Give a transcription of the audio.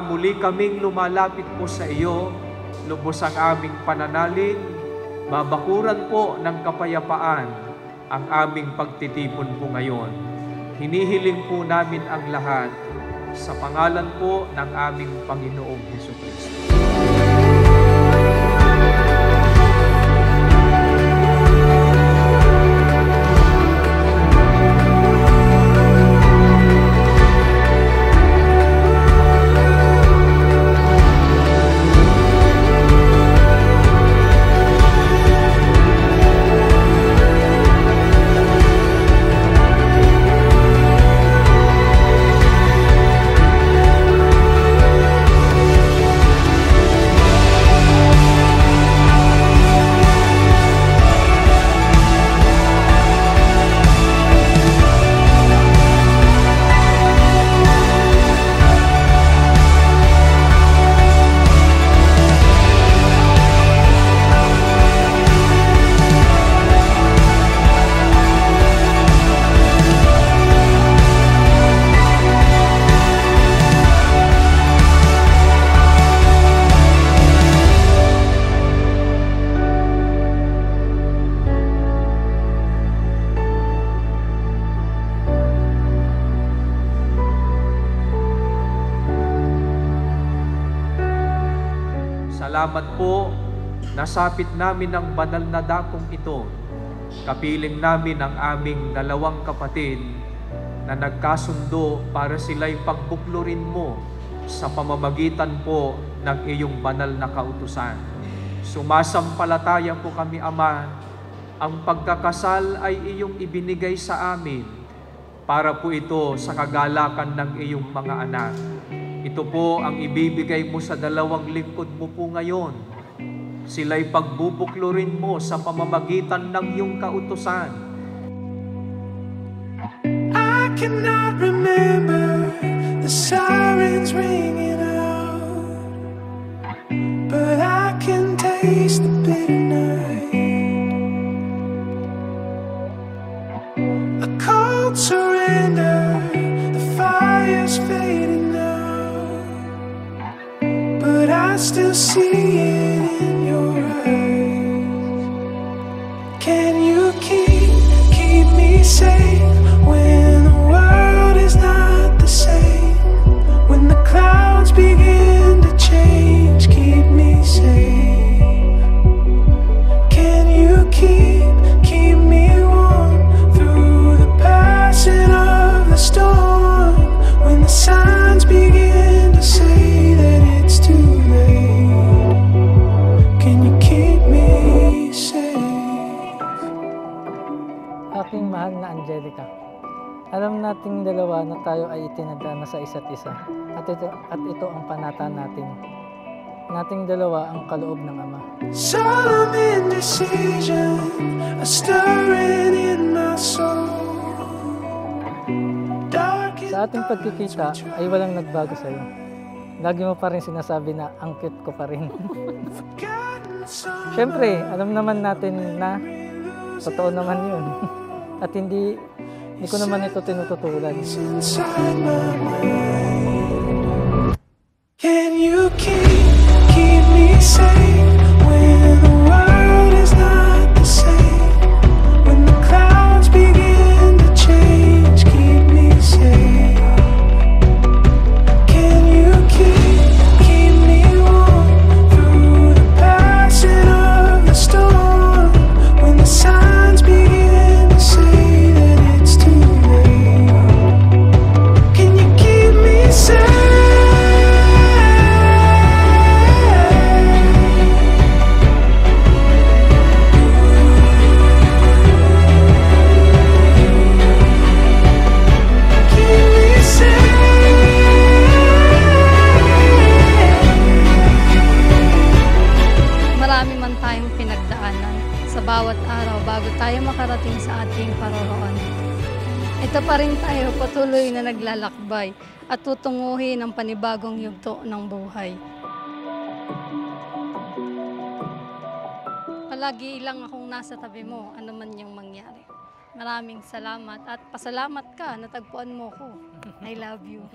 Muli kaming lumalapit po sa iyo, lubos ang aming pananalig, babakuran po ng kapayapaan ang aming pagtitipon po ngayon. Hinihiling po namin ang lahat sa pangalan po ng aming Panginoong Jesucristo. Salamat po, nasapit namin ang banal na dakong ito. Kapiling namin ang aming 2 kapatid na nagkasundo para sila'y pagbuklurin mo sa pamamagitan po ng iyong banal na kautusan. Sumasampalataya po kami, Ama, ang pagkakasal ay iyong ibinigay sa amin para po ito sa kagalakan ng iyong mga anak. Ito po ang ibibigay mo sa 2 lingkod mo po ngayon. Sila'y pagbubuklurin mo sa pamamagitan ng iyong kautusan. I cannot remember the sirens ringing out, but I can taste the bitter night. A cold surrender, the fire's fading now, but I still see it in your eyes. Can you keep me safe when the world is not the same? When the clouds begin to change, keep me safe. Can you keep me warm through the passing of the storm? When the signs begin to say that it's too late, can you keep me safe? Aking mahal na Angelica, alam nating dalawa na tayo ay itinadhana sa isa't isa at ito ang panata natin. Nating dalawa ang kaloob ng Ama. Some indecision, a stirring in my soul. Sa ating pagkikita ay walang nagbago sa'yo. Lagi mo pa rin sinasabi na ang cute ko pa rin. Siyempre, alam naman natin na totoo naman yun. At hindi ko naman ito tinututulan. Can you keep me safe when the world is not the same? When the clouds begin to change, keep me safe. Can you keep me warm through the passing of the storm? When the signs begin to say that it's too late, can you keep me safe? Marami man tayong pinagdaanan sa bawat araw bago tayo makarating sa ating paroroon. Ito pa rin tayo patuloy na naglalakbay at tutunguhin ang panibagong yugto ng buhay. Palagi lang akong nasa tabi mo, ano man yung mangyari. Maraming salamat at pasalamat ka, natagpuan mo ko. I love you.